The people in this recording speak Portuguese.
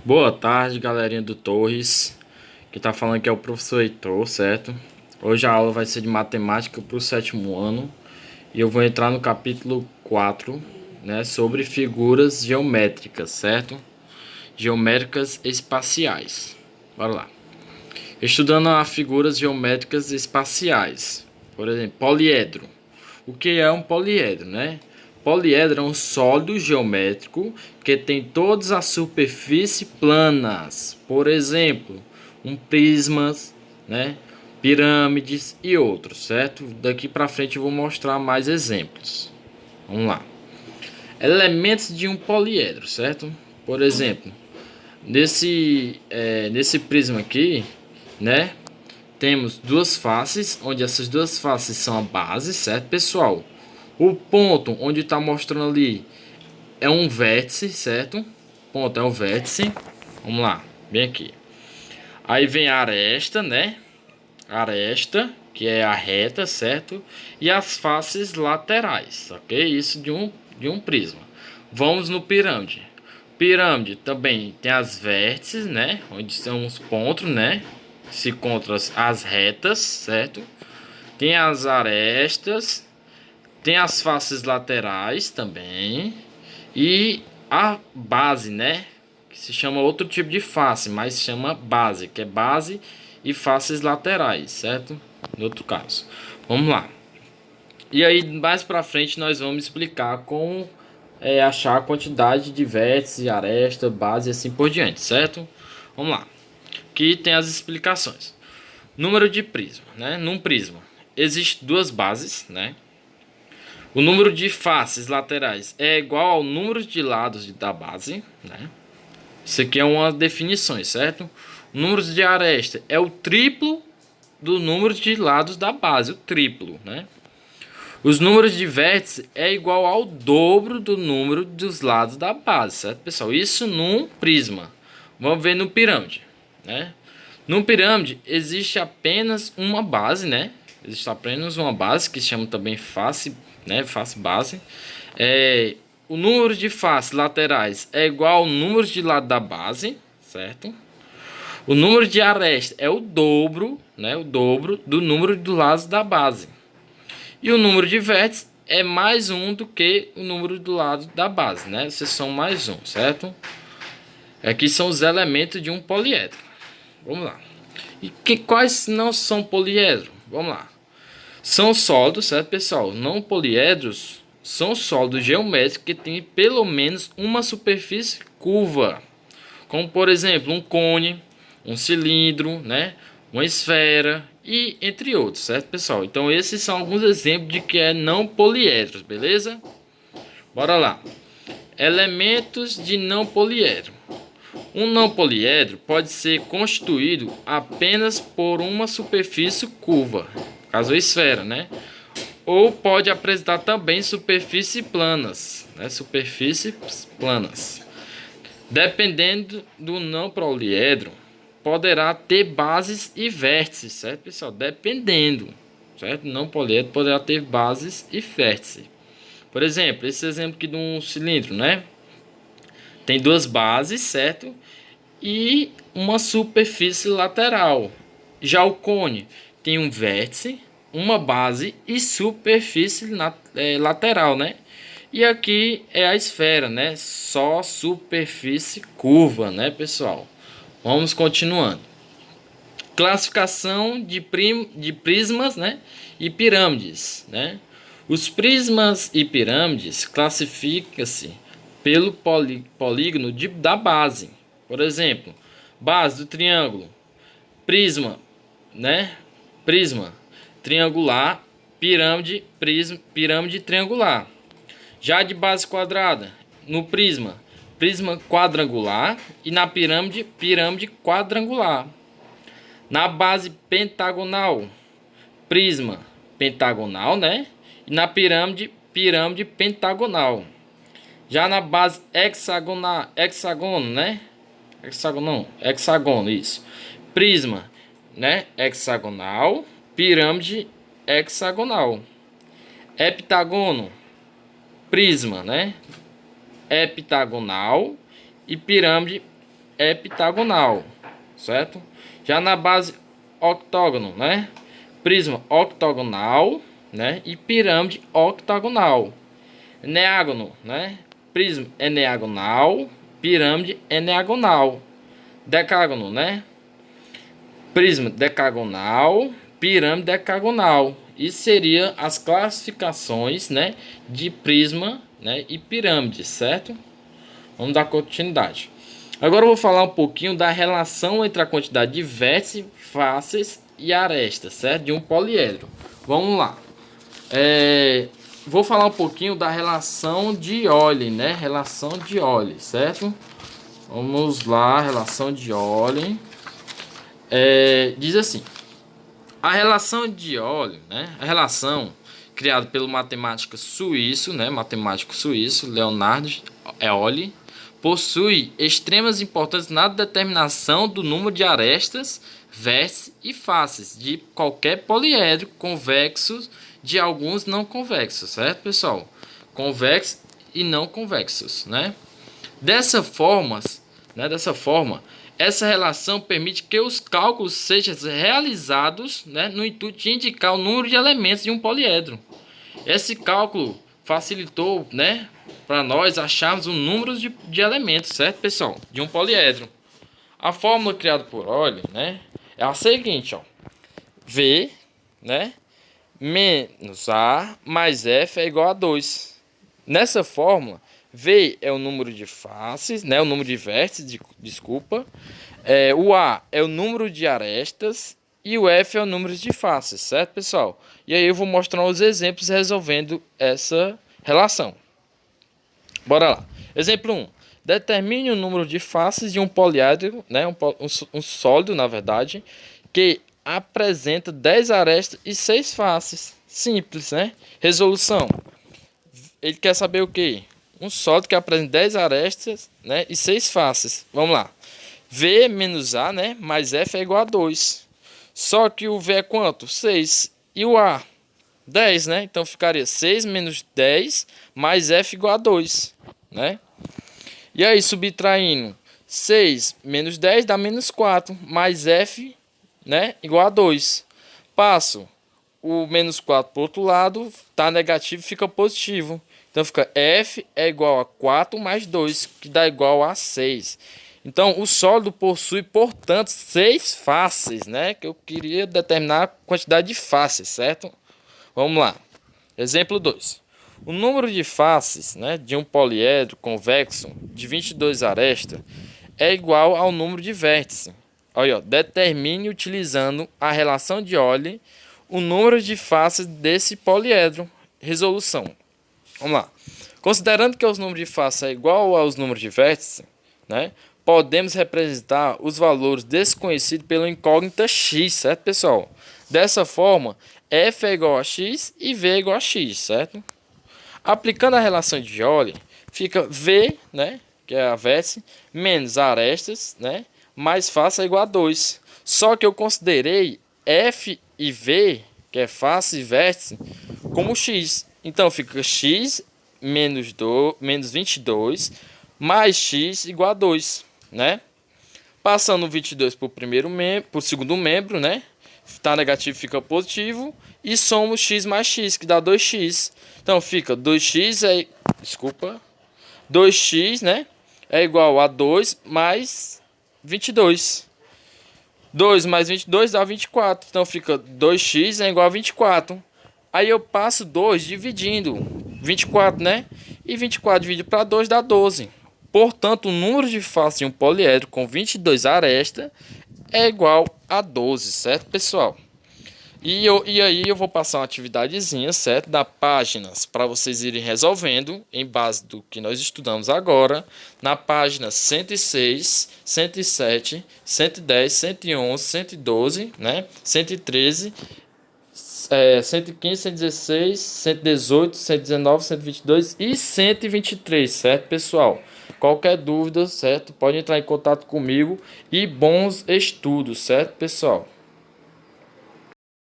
Boa tarde, galerinha do Torres. Quem tá falando aqui é o professor Heitor, certo? Hoje a aula vai ser de matemática para o sétimo ano e eu vou entrar no capítulo 4, né, sobre figuras geométricas, certo? Geométricas espaciais. Bora lá. Estudando as figuras geométricas espaciais. Por exemplo, poliedro. O que é um poliedro, né? Poliedro é um sólido geométrico que tem todas as superfícies planas. Por exemplo, prismas, né? Pirâmides e outros, certo? Daqui para frente eu vou mostrar mais exemplos. Vamos lá. Elementos de um poliedro, certo? Por exemplo, nesse prisma aqui, né? Temos duas faces, onde essas duas faces são a base, certo, pessoal? O ponto onde está mostrando ali é um vértice, certo? Ponto é um vértice. Vamos lá, bem aqui. Aí vem a aresta, né? Aresta, que é a reta, certo? E as faces laterais, ok? Isso de um prisma. Vamos no pirâmide. Pirâmide também tem as vértices, né? Onde são os pontos, né? Se encontram as retas, certo? Tem as arestas, tem as faces laterais também. E a base, né? Que se chama outro tipo de face, mas se chama base, que é base e faces laterais, certo? No outro caso. Vamos lá. E aí, mais pra frente, nós vamos explicar como achar a quantidade de vértices, aresta, base e assim por diante, certo? Vamos lá. Aqui tem as explicações. Número de prisma, né? Num prisma existem duas bases, né? O número de faces laterais é igual ao número de lados da base, né? Isso aqui é uma definição, certo? O número de aresta é o triplo do número de lados da base, o triplo, né? Os números de vértices é igual ao dobro do número dos lados da base, certo, pessoal? Isso num prisma. Vamos ver no pirâmide, né? No pirâmide existe apenas uma base, né? Existe apenas uma base que se chama também face, né? Face base. O número de faces laterais é igual ao número de lado da base, certo? O número de aresta é o dobro, né? O dobro do número de lados da base. E o número de vértices é mais um do que o número do lado da base, né? Vocês são mais um, certo? Aqui são os elementos de um poliedro. Vamos lá. E quais não são poliedros? Vamos lá. São sólidos, certo, pessoal? Não poliedros são sólidos geométricos que têm pelo menos uma superfície curva. Como, por exemplo, um cone, um cilindro, né? Uma esfera e entre outros, certo, pessoal? Então, esses são alguns exemplos de que é não poliedros, beleza? Bora lá. Elementos de não poliedro. Um não poliedro pode ser constituído apenas por uma superfície curva, caso a esfera, né? Ou pode apresentar também superfícies planas, né? Superfícies planas. Dependendo do não poliedro, poderá ter bases e vértices, certo, pessoal? Dependendo, certo? Não poliedro poderá ter bases e vértices. Por exemplo, esse exemplo aqui de um cilindro, né? Tem duas bases, certo? E uma superfície lateral. Já o cone tem um vértice, uma base e superfície lateral, né? E aqui é a esfera, né? Só superfície curva, né, pessoal? Vamos continuando. Classificação de prismas, né? E pirâmides, né? Os prismas e pirâmides classificam-se pelo polígono da base. Por exemplo, base do triângulo, prisma, né? Prisma triangular, pirâmide, pirâmide triangular. Já de base quadrada, no prisma, prisma quadrangular e na pirâmide, pirâmide quadrangular. Na base pentagonal, prisma pentagonal, né? E na pirâmide, pirâmide pentagonal. Já na base hexagonal, hexagono, né? Hexagono, isso. Prisma, né? Hexagonal, pirâmide hexagonal. Heptagono, prisma, né? Heptagonal e pirâmide heptagonal, certo? Já na base octógono, né? Prisma octogonal, né? E pirâmide octagonal. Eneágono, né? Prisma eneagonal, pirâmide eneagonal. Decágono, né? Prisma decagonal, pirâmide decagonal. Isso seria as classificações, né, de prisma, né, e pirâmide, certo? Vamos dar continuidade. Agora eu vou falar um pouquinho da relação entre a quantidade de vértices, faces e arestas, certo? De um poliedro. Vamos lá. Vou falar um pouquinho da relação de Euler, né? Relação de Euler, certo? Vamos lá, relação de Euler. Diz assim: a relação de Euler, né? A relação criada pelo matemático suíço, né? Matemático suíço Leonardo Euler, possui extremas importâncias na determinação do número de arestas, vértices e faces de qualquer poliedro convexo de alguns não convexos, certo, pessoal? Convexos e não convexos, né? Dessa forma, essa relação permite que os cálculos sejam realizados, né, no intuito de indicar o número de elementos de um poliedro. Esse cálculo facilitou, né, para nós acharmos o número de elementos, certo, pessoal? De um poliedro. A fórmula criada por Euler, né, é a seguinte, ó. V, né, menos A mais F é igual a 2. Nessa fórmula, V é o número de faces, né, o número de vértices, desculpa. O A é o número de arestas e o F é o número de faces, certo, pessoal? E aí eu vou mostrar os exemplos resolvendo essa relação. Bora lá. Exemplo 1. Determine o número de faces de um poliedro, né, um sólido, na verdade, que apresenta 10 arestas e 6 faces. Simples, né? Resolução. Ele quer saber o quê? Um sólido que apresenta 10 arestas, né, e 6 faces. Vamos lá. V menos A, né, mais F é igual a 2. Só que o V é quanto? 6. E o A? 10, né? Então ficaria 6 menos 10 mais F igual a 2, né? E aí, subtraindo 6 menos 10 dá menos 4, mais F, né, igual a 2. Passo o menos 4 para o outro lado, tá negativo, fica positivo. Então fica F é igual a 4 mais 2, que dá igual a 6. Então o sólido possui, portanto, 6 faces, né? Que eu queria determinar a quantidade de faces, certo? Vamos lá. Exemplo 2. O número de faces, né, de um poliedro convexo de 22 arestas é igual ao número de vértices. Olha, ó, determine utilizando a relação de Euler o número de faces desse poliedro. Resolução. Vamos lá. Considerando que os números de faces é igual aos números de vértices, né, podemos representar os valores desconhecidos pela incógnita x, certo, pessoal? Dessa forma, f é igual a x e v é igual a x, certo? Aplicando a relação de Euler, fica v, né, que é a vértice, menos arestas, né, mais face é igual a 2. Só que eu considerei f e v, que é face e vértice, como x. Então fica x menos 22 mais x igual a 2, né? Passando o 22 para o segundo membro, né? Tá negativo, fica positivo. E somos x mais x, que dá 2x. Então fica 2x, né? É igual a 2 mais 22. 2 mais 22 dá 24. Então fica 2x é igual a 24. Aí eu passo 2 dividindo 24, né? E 24 dividido para 2 dá 12. Portanto, o número de faces de um poliedro com 22 arestas é igual a 12, certo, pessoal? E aí eu vou passar uma atividadezinha, certo? Da páginas para vocês irem resolvendo em base do que nós estudamos agora. Na página 106, 107, 110, 111, 112, né? 113, 115, 116, 118, 119, 122 e 123, certo, pessoal? Qualquer dúvida, certo? Pode entrar em contato comigo e bons estudos, certo, pessoal?